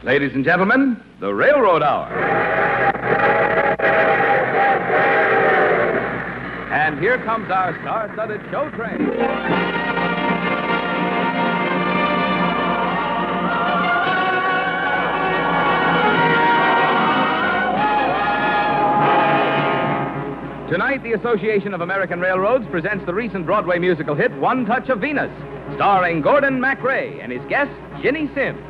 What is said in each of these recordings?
Ladies and gentlemen, the Railroad Hour. And here comes our star-studded show train. Tonight, the Association of American Railroads presents the recent Broadway musical hit, One Touch of Venus, starring Gordon MacRae and his guest, Ginny Simms.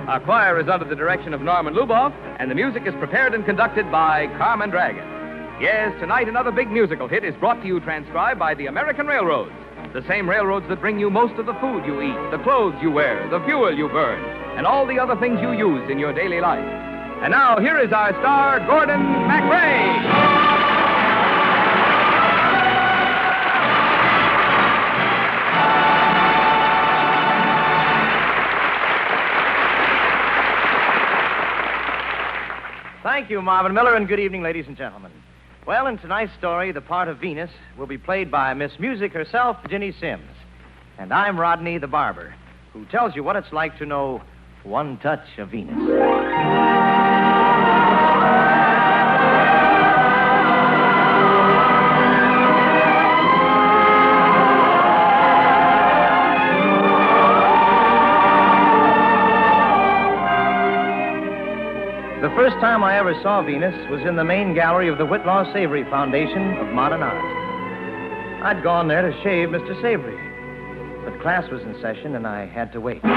Our choir is under the direction of Norman Luboff, and the music is prepared and conducted by Carmen Dragon. Yes, tonight another big musical hit is brought to you transcribed by the American Railroads, the same railroads that bring you most of the food you eat, the clothes you wear, the fuel you burn, and all the other things you use in your daily life. And now, here is our star, Gordon MacRae. Thank you, Marvin Miller, and good evening, ladies and gentlemen. Well, in tonight's story, the part of Venus will be played by Miss Music herself, Ginny Simms. And I'm Rodney the Barber, who tells you what it's like to know one touch of Venus. The first time I ever saw Venus was in the main gallery of the Whitlaw Savory Foundation of Modern Art. I'd gone there to shave Mr. Savory, but class was in session and I had to wait. True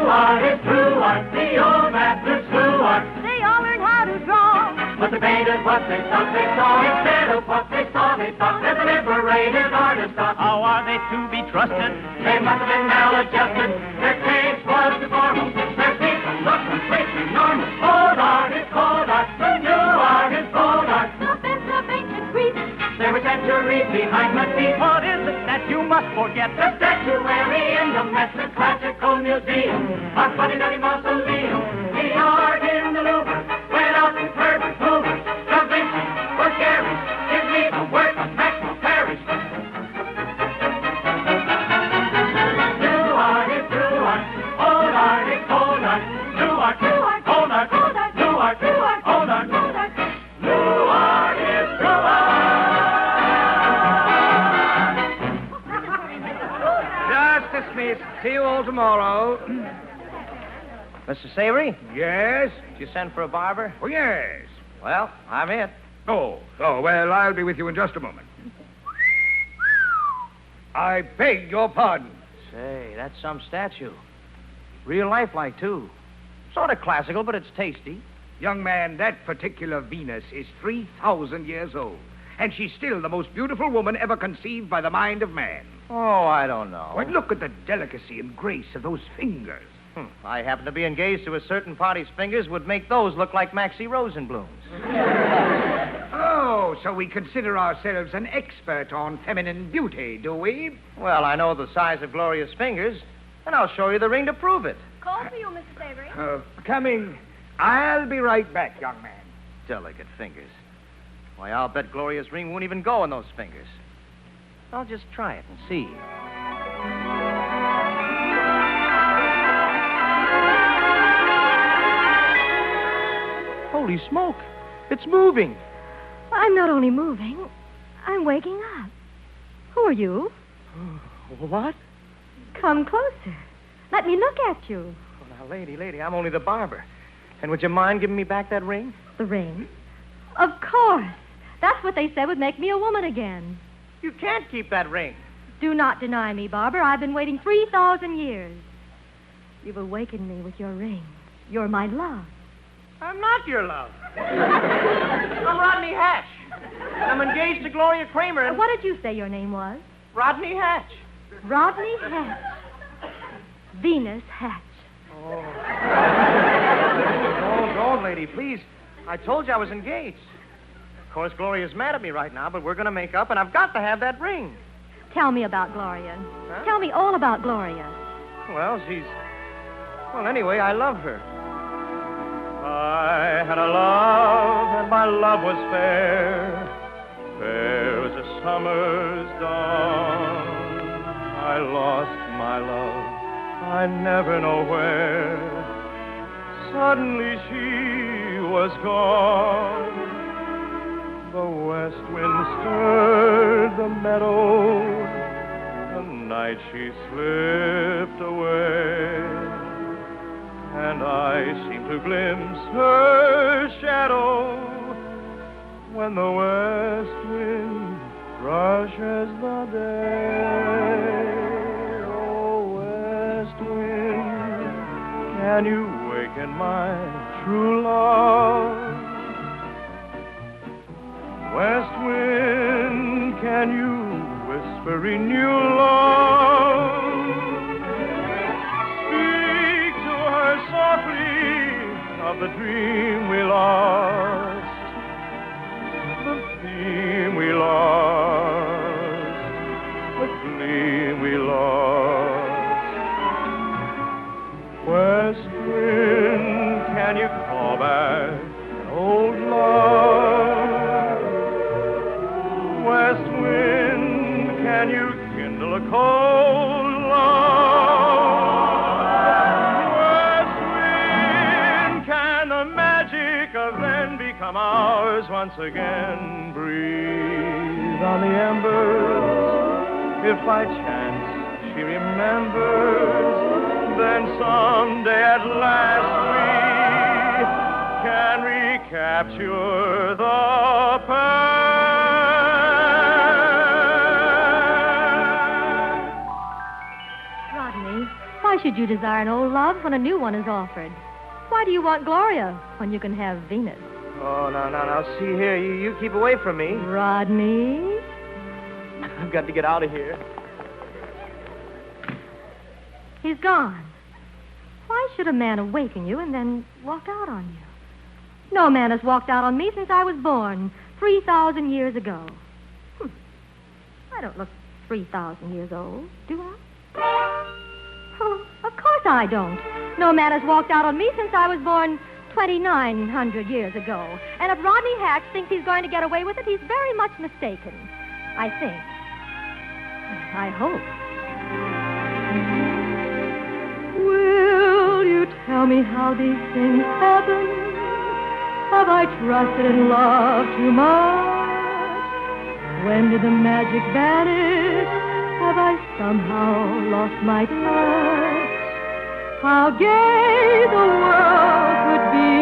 art is true art, the old masters true art. They all learned how to draw. But they painted what they thought they saw. Instead of what they saw, they thought that the liberated artist thought. How are they to be trusted? They must have been maladjusted. Their taste was deformed. Their people looked completely normal. Old art is cold art. The new art is gold art. The best of ancient Greece. They were centuries behind Matisse. What is it that you must forget? The statuary in the Mexican Classical Museum. Our funny-nutty mausoleum. The art in the Louvre went out with Herbert Hoover. Da Vinci or Gary. Give me the work of Maxwell Parrish. New art is true art. Old art is cold art. New art, True art, old art, old art, new art, true art, old art. old art. New art is true art. Just dismissed. See you all tomorrow. Mr. Savory, Yes? did you send for a barber? Oh, yes. Well, I'm it. Oh, well, I'll be with you in just a moment. I beg your pardon. Say, that's some statue. Real lifelike, too. Sort of classical, but it's tasty. Young man, that particular Venus is 3,000 years old, and she's still the most beautiful woman ever conceived by the mind of man. Oh, I don't know. Why, look at the delicacy and grace of those fingers. I happen to be engaged to a certain party's fingers would make those look like Maxie Rosenblum's. Oh, so we consider ourselves an expert on feminine beauty, do we? Well, I know the size of Gloria's fingers, and I'll show you the ring to prove it. Call for you, Mr. Savory. Coming. I'll be right back, young man. Delicate fingers. Why, I'll bet Gloria's ring won't even go in those fingers. I'll just try it and see. Holy smoke! It's moving. I'm not only moving, I'm waking up. Who are you? What? Come closer. Let me look at you. Oh, now, lady, I'm only the barber. And would you mind giving me back that ring? The ring? Of course. That's what they said would make me a woman again. You can't keep that ring. Do not deny me, Barber. I've been waiting 3,000 years. You've awakened me with your ring. You're my love. I'm not your love. I'm Rodney Hatch. I'm engaged to Gloria Kramer and... What did you say your name was? Rodney Hatch. Rodney Hatch. Venus Hatch. Oh, don't, lady, please. I told you I was engaged. Of course, Gloria's mad at me right now, but we're going to make up, and I've got to have that ring. Tell me about Gloria. Huh? Tell me all about Gloria. Well, anyway, I love her. I had a love, and my love was fair. Fair as a summer's dawn. I lost my love I never know where. Suddenly she was gone. The west wind stirred the meadow. The night she slipped away. And I seemed to glimpse her shadow when the west wind rushes the day. Oh, west wind, can you waken my true love? West wind, can you whisper renew love? Speak to her softly of the dream we lost, the theme we lost, the gleam we lost. West wind, can you call back an old love? West wind, can you kindle a cold love? West wind, can the magic of then become ours once again? Breathe on the embers. If by chance she remembers, then someday at last we can recapture the past. Rodney, why should you desire an old love when a new one is offered? Why do you want Gloria when you can have Venus? Oh, now, see here. You keep away from me. Rodney? I've got to get out of here. He's gone. Why should a man awaken you and then walk out on you? No man has walked out on me since I was born, 3,000 years ago. I don't look 3,000 years old, do I? Oh, of course I don't. No man has walked out on me since I was born 2,900 years ago. And if Rodney Hatch thinks he's going to get away with it, he's very much mistaken. I think. I hope. Will you tell me how these things happen? Have I trusted in love too much? When did the magic vanish? Have I somehow lost my touch? How gay the world could be.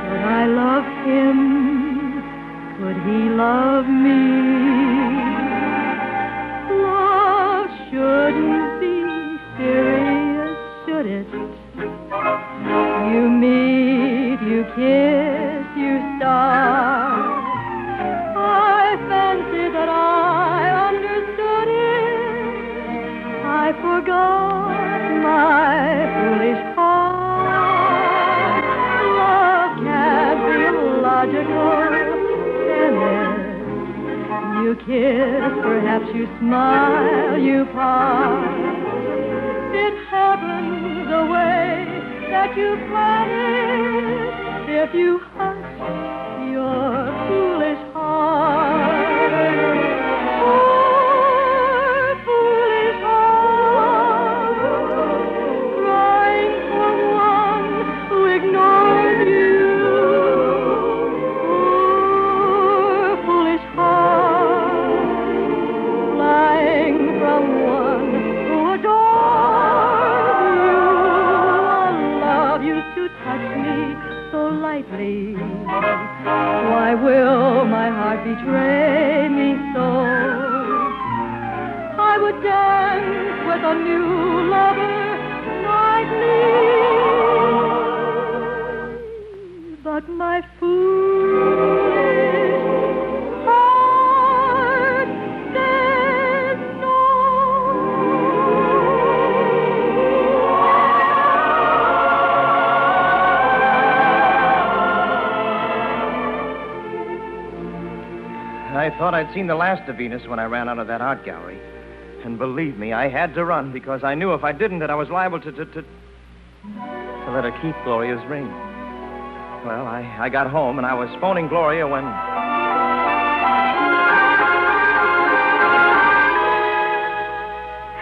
Could I love him? Could he love me? Love shouldn't be serious, should it? You meet, you kiss, you start. I fancy that I understood it. I forgot my foolish heart. Love can't be logical, can it? You kiss, perhaps you smile, you part. It happens the way that you plan it, if you hush your foolish heart. Poor foolish heart, crying for one who ignored you. Poor foolish heart, flying from one who adores you. Used to touch me so lightly. Why will my heart betray me so? I would dance with a new lover nightly, but my foolish heart says no. I thought I'd seen the last of Venus when I ran out of that art gallery. And believe me, I had to run because I knew if I didn't that I was liable to let her keep Gloria's ring. Well, I got home and I was phoning Gloria when...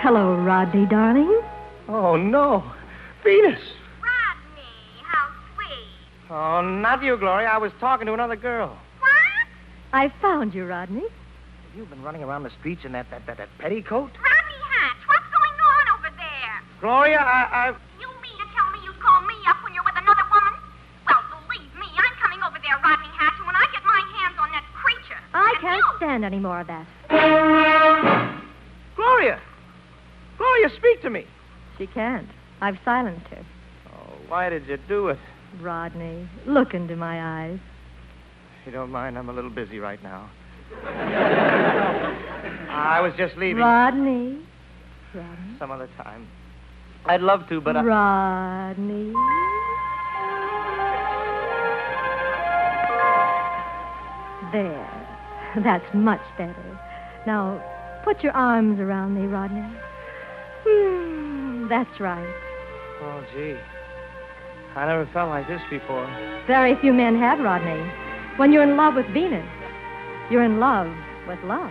Hello, Rodney, darling. Oh, no. Venus. Rodney, how sweet. Oh, not you, Gloria. I was talking to another girl. What? I found you, Rodney. You've been running around the streets in that petticoat? Rodney Hatch, what's going on over there? Gloria, I... You mean to tell me you call me up when you're with another woman? Well, believe me, I'm coming over there, Rodney Hatch, and when I get my hands on that creature... I and can't you- stand any more of that. Gloria! Gloria, speak to me. She can't. I've silenced her. Oh, why did you do it? Rodney, look into my eyes. If you don't mind, I'm a little busy right now. I was just leaving. Rodney. Some other time. I'd love to, but Rodney. There. That's much better. Now, put your arms around me, Rodney. That's right. Oh, gee. I never felt like this before. Very few men have, Rodney. When you're in love with Venus, you're in love with love.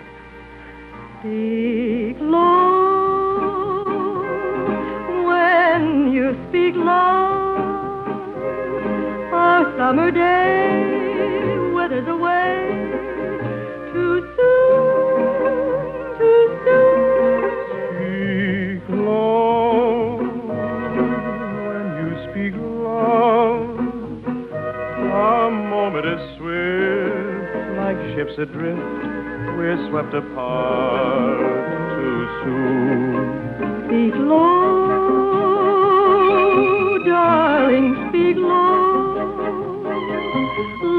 Speak low when you speak love. A summer day withers away too soon, too soon. Speak low when you speak love. A moment is swift, like ships adrift. We're swept apart too soon. Speak low, darling, speak low.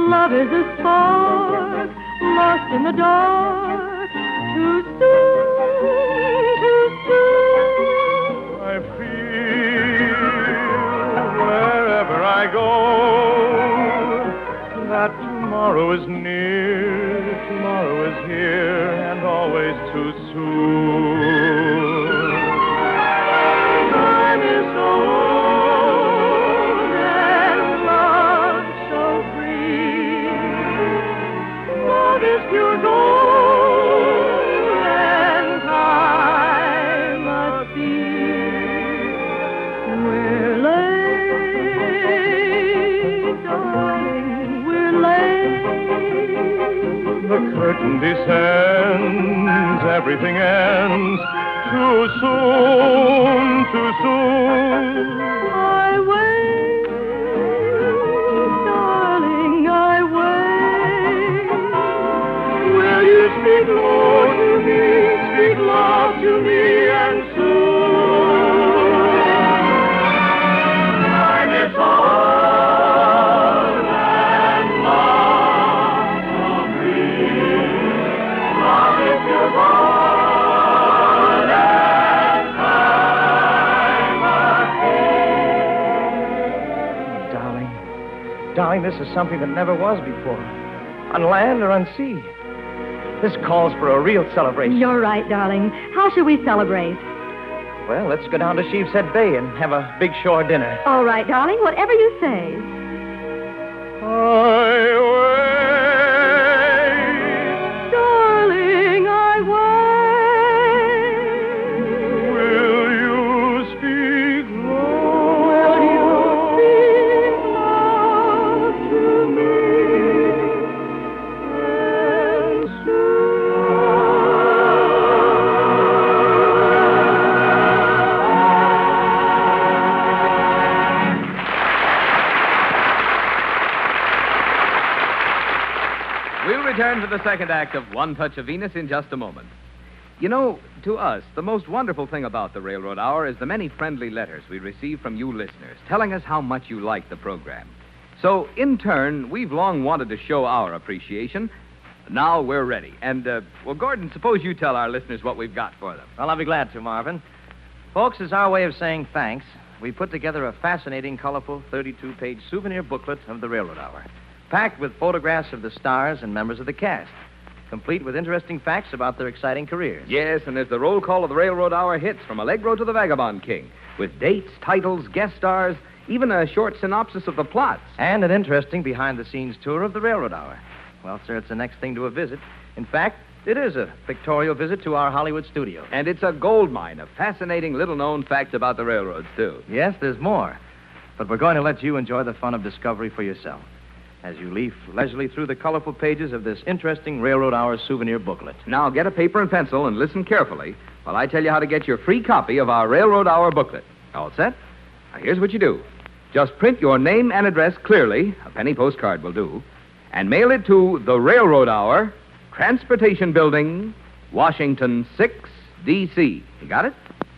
Love is a spark lost in the dark. Too soon, too soon. I feel wherever I go that tomorrow is near. Tomorrow is here and always too soon. Time is so old and love so free. Love is pure gold and time a thief. We're late, darling, we're late. The curtain descends, everything ends. Too soon, too soon. I wait, darling, I wait. Will you speak low to me, speak love to me, and soon? Time is old and love so free. Love is your bond and time a Darling. Darling, this is something that never was before. On land or on sea. This calls for a real celebration. You're right, darling. How should we celebrate? Well, let's go down to Sheepshead Bay and have a big shore dinner. All right, darling, whatever you say. I wait. Darling, I wait. Will you speak low? Will you speak love to me? And We'll return to the second act of One Touch of Venus in just a moment. You know, to us, the most wonderful thing about the Railroad Hour is the many friendly letters we receive from you listeners telling us how much you like the program. So, in turn, we've long wanted to show our appreciation. Now we're ready. And, well, Gordon, suppose you tell our listeners what we've got for them. Well, I'll be glad to, Marvin. Folks, as our way of saying thanks, we put together a fascinating, colorful 32-page souvenir booklet of the Railroad Hour, packed with photographs of the stars and members of the cast, complete with interesting facts about their exciting careers. Yes, and there's the roll call of the Railroad Hour hits from Allegro to the Vagabond King, with dates, titles, guest stars, even a short synopsis of the plots. And an interesting behind-the-scenes tour of the Railroad Hour. Well, sir, it's the next thing to a visit. In fact, It is a pictorial visit to our Hollywood studio. And it's a gold mine of fascinating little-known facts about the railroads, too. Yes, there's more. But we're going to let you enjoy the fun of discovery for yourself as you leaf leisurely through the colorful pages of this interesting Railroad Hour souvenir booklet. Now, get a paper and pencil and listen carefully while I tell you how to get your free copy of our Railroad Hour booklet. All set? Now, here's what you do. Just print your name and address clearly, a penny postcard will do, and mail it to the Railroad Hour, Transportation Building, Washington 6, D.C. You got it?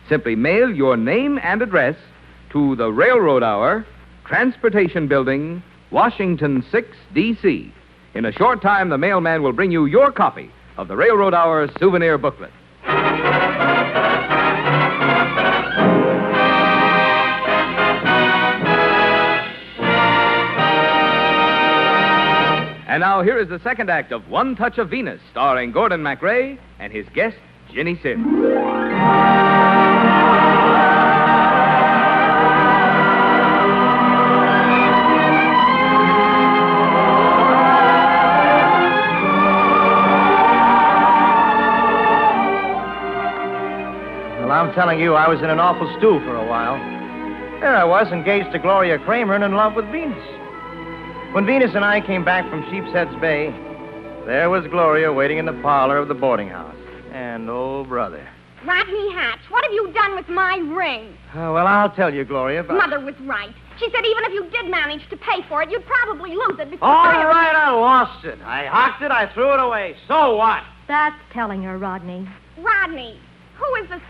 Simply mail your name and address to the Railroad Hour, Transportation Building, Washington 6, D.C. In a short time, the mailman will bring you your copy of the Railroad Hour souvenir booklet. And now here is the second act of One Touch of Venus, starring Gordon MacRae and his guest, Ginny Sims. Well, I'm telling you, I was in an awful stew for a while. There I was, engaged to Gloria Kramer and in love with Venus. When Venus and I came back from Sheepshead's Bay, there was Gloria waiting in the parlor of the boarding house. And, oh, brother. Rodney Hatch, what have you done with my ring? Well, I'll tell you, Gloria, but... Mother was right. She said even if you did manage to pay for it, you'd probably lose it before... All right, I lost it. I hocked it, I threw it away. So what? That's telling her, Rodney. Rodney, who is this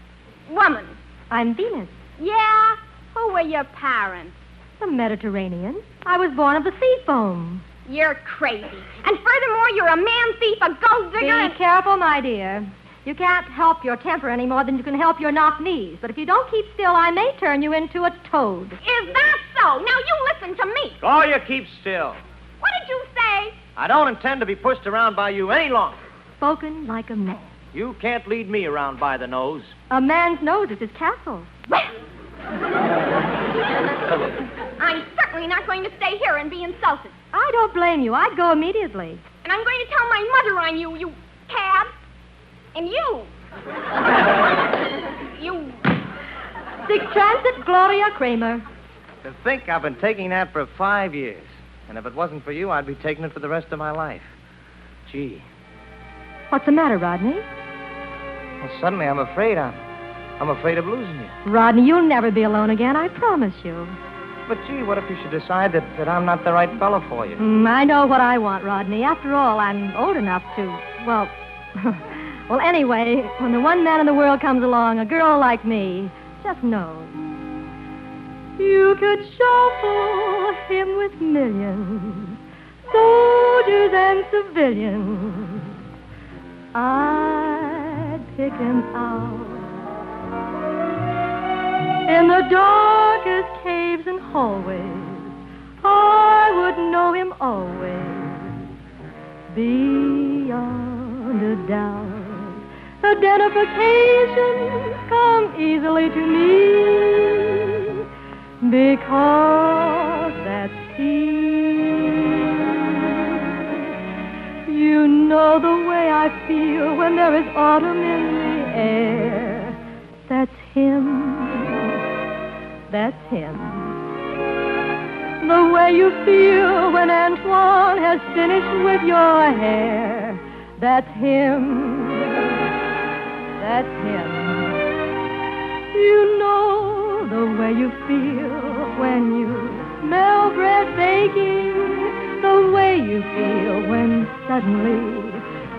woman? I'm Venus, Yeah? Who were your parents? the Mediterranean. I was born of the sea foam. You're crazy. And furthermore, you're a man thief, a gold digger, Be and... careful, my dear. You can't help your temper any more than you can help your knock knees. But if you don't keep still, I may turn you into a toad. Is that so? Now you listen to me. Gloria, keep still. What did you say? I don't intend to be pushed around by you any longer. Spoken like a man. You can't lead me around by the nose. A man's nose is his castle. Well... I'm certainly not going to stay here and be insulted. I don't blame you. I'd go immediately. And I'm going to tell my mother on you, you cad. And you. You... Sixth Transit, Gloria Kramer. To think I've been taking that for 5 years. And if it wasn't for you, I'd be taking it for the rest of my life. Gee. What's the matter, Rodney? Well, suddenly I'm afraid I'm afraid of losing you. Rodney, you'll never be alone again, I promise you. But, gee, what if you should decide that I'm not the right fellow for you? I know what I want, Rodney. After all, I'm old enough to, well... well, anyway, when the one man in the world comes along, a girl like me, just know. You could shuffle him with millions, soldiers and civilians. I'd pick him out in the darkest caves and hallways. I would know him always, beyond a doubt. Identification come easily to me, because that's he. You know the way I feel when there is autumn in the air. That's him. That's him. The way you feel when Antoine has finished with your hair. That's him. That's him. You know the way you feel when you smell bread baking. The way you feel when suddenly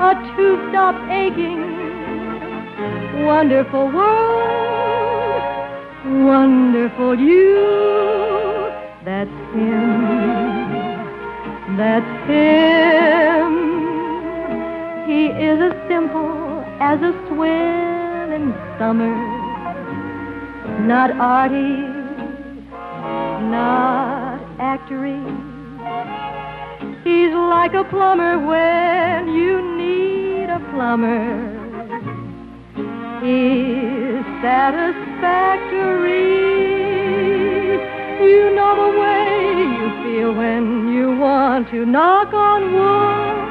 a tooth stops aching. Wonderful world, wonderful you. That's him. That's him. He is as simple as a swell in summer. Not arty, not actory. He's like a plumber when you need a plumber. He's satisfactory. You know the way you feel when you want to knock on wood.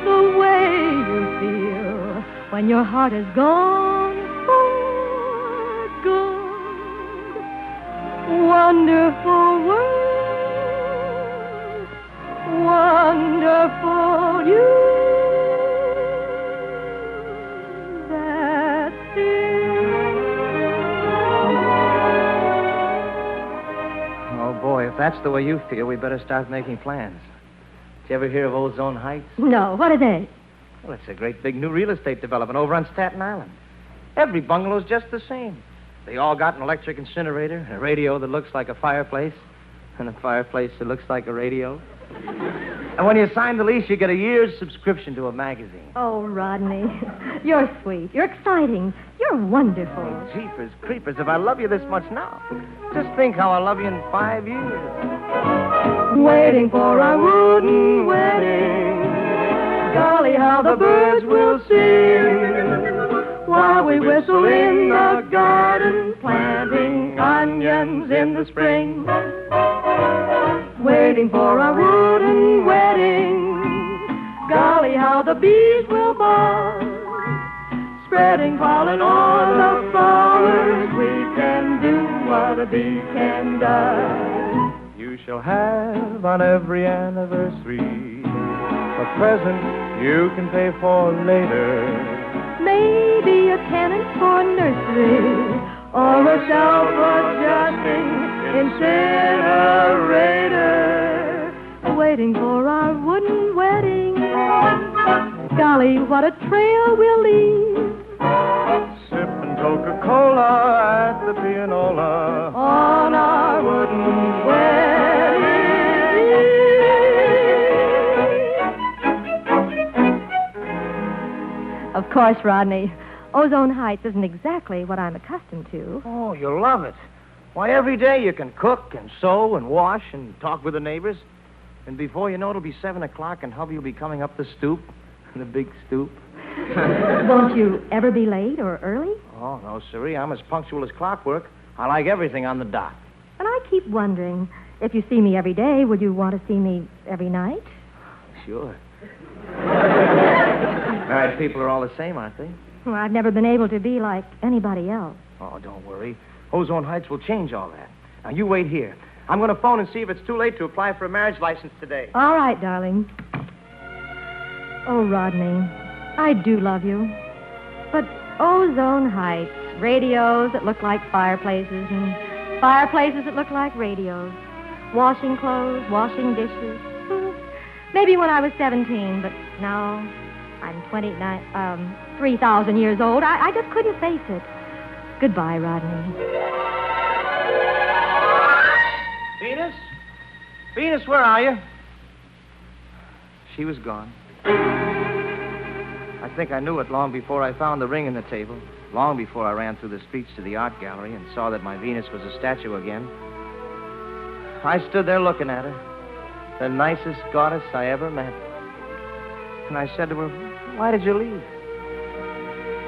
the way you feel when your heart is gone for good. Wonderful world, wonderful you. That's it. Oh, boy, if that's the way you feel, we better start making plans. Did you ever hear of Ozone Heights? No, what are they? Well, it's a great big new real estate development over on Staten Island. Every bungalow's just the same. They all got an electric incinerator, a radio that looks like a fireplace, and a fireplace that looks like a radio. And when you sign the lease, you get a year's subscription to a magazine. Oh, Rodney, you're sweet. You're exciting. You're wonderful. Jeepers creepers, if I love you this much now, just think how I'll love you in 5 years. Waiting for our wooden wedding. Golly, how the birds will sing while we whistle in the garden, planting onions in the spring. Waiting for our wooden wedding. Golly, how the bees will buzz, spreading pollen on the flowers. We can do what a bee can do. You shall have on every anniversary a present you can pay for later. Maybe a cannon for nursery, or a self-adjusting incinerator. Waiting for our wooden wedding. Golly, what a trail we'll leave. Sipping Coca-Cola at the pianola On our wooden wedding. Of course, Rodney, Ozone Heights isn't exactly what I'm accustomed to. Oh, you'll love it. Why, every day you can cook and sew and wash and talk with the neighbors. And before you know it, it'll be 7 o'clock and hubby will be coming up the stoop, the big stoop. Won't you ever be late or early? Oh, no, sirree. I'm as punctual as clockwork. I like everything on the dot. And I keep wondering, if you see me every day, would you want to see me every night? Sure. Married people are all the same, aren't they? Well, I've never been able to be like anybody else. Oh, don't worry. Ozone Heights will change all that. Now, you wait here. I'm going to phone and see if it's too late to apply for a marriage license today. All right, darling. Oh, Rodney, I do love you. But Ozone Heights, radios that look like fireplaces, and fireplaces that look like radios, washing clothes, washing dishes. Maybe when I was 17, but now I'm 3,000 years old. I just couldn't face it. Goodbye, Rodney. Venus? Venus, where are you? She was gone. I think I knew it long before I found the ring in the table, long before I ran through the streets to the art gallery and saw that my Venus was a statue again. I stood there looking at her, the nicest goddess I ever met. And I said to her, "Why did you leave?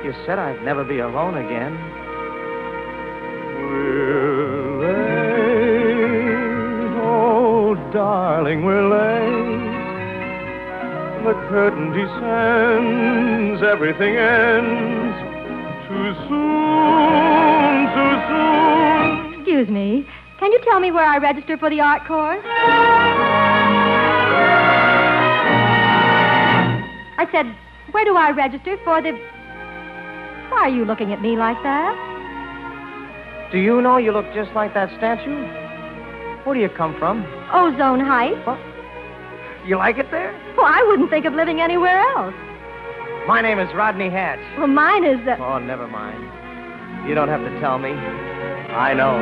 You said I'd never be alone again." We're late, oh, darling, we're late. The curtain descends, everything ends. Too soon, too soon. Excuse me. Can you tell me where I register for the art course? I said, where do I register for the... Why are you looking at me like that? Do you know you look just like that statue? Where do you come from? Ozone Heights. What? You like it there? Well, I wouldn't think of living anywhere else. My name is Rodney Hatch. Well, mine is... Oh, never mind. You don't have to tell me. I know.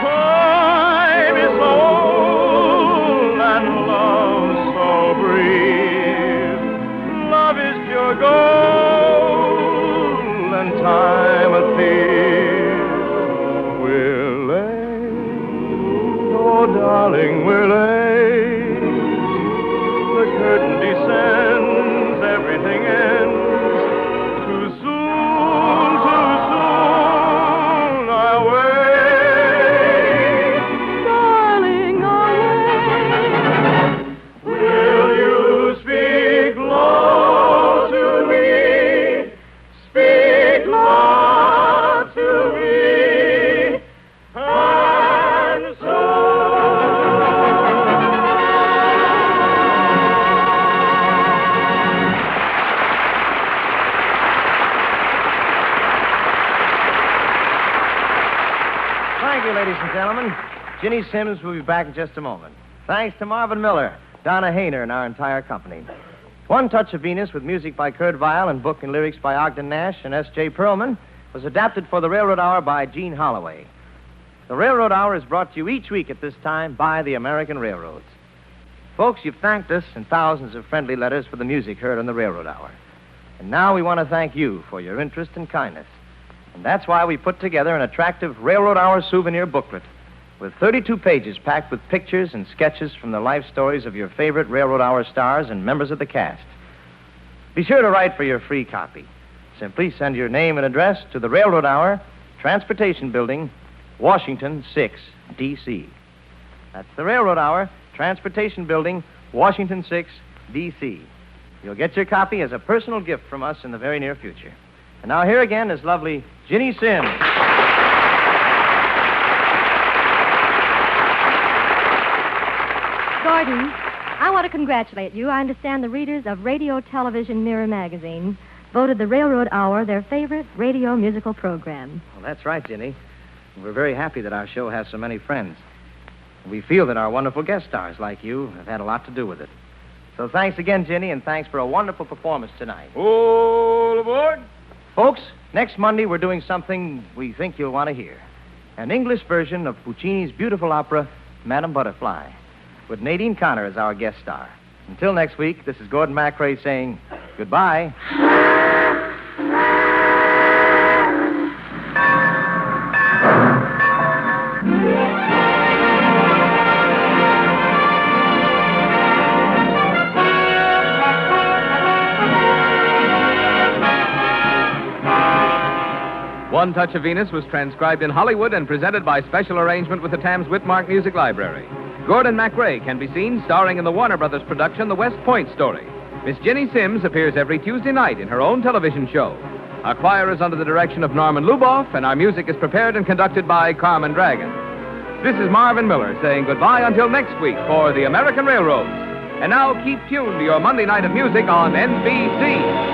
Time is old and love so brief. Love is pure gold and time a thief. We're late, oh darling, we're late. The curtain descends, everything ends. Too soon, I wait. Darling, I wait. Will you speak low? gentlemen. Ginny Sims will be back in just a moment. Thanks to Marvin Miller, Donna Hayner, and our entire company. One Touch of Venus, with music by Kurt Weill and book and lyrics by Ogden Nash and S.J. Perlman, was adapted for the Railroad Hour by Gene Holloway. The Railroad Hour is brought to you each week at this time by the American Railroads. Folks, you've thanked us in thousands of friendly letters for the music heard on the Railroad Hour. And now we want to thank you for your interest and kindness. And that's why we put together an attractive Railroad Hour souvenir booklet with 32 pages packed with pictures and sketches from the life stories of your favorite Railroad Hour stars and members of the cast. Be sure to write for your free copy. Simply send your name and address to the Railroad Hour, Transportation Building, Washington 6, D.C. That's the Railroad Hour, Transportation Building, Washington 6, D.C. You'll get your copy as a personal gift from us in the very near future. And now here again is lovely Ginny Sims. Gordon, I want to congratulate you. I understand the readers of Radio Television Mirror magazine voted the Railroad Hour their favorite radio musical program. Well, that's right, Ginny. We're very happy that our show has so many friends. We feel that our wonderful guest stars like you have had a lot to do with it. So thanks again, Ginny, and thanks for a wonderful performance tonight. All aboard. Folks, next Monday we're doing something we think you'll want to hear. An English version of Puccini's beautiful opera, Madame Butterfly, with Nadine Connor as our guest star. Until next week, this is Gordon MacRae saying goodbye. One Touch of Venus was transcribed in Hollywood and presented by special arrangement with the Tams Whitmark Music Library. Gordon MacRae can be seen starring in the Warner Brothers production, The West Point Story. Miss Ginny Sims appears every Tuesday night in her own television show. Our choir is under the direction of Norman Luboff, and our music is prepared and conducted by Carmen Dragon. This is Marvin Miller saying goodbye until next week for the American Railroads. And now keep tuned to your Monday night of music on NBC.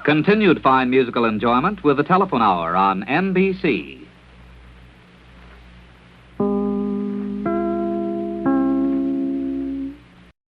Continued fine musical enjoyment with the Telephone Hour on NBC.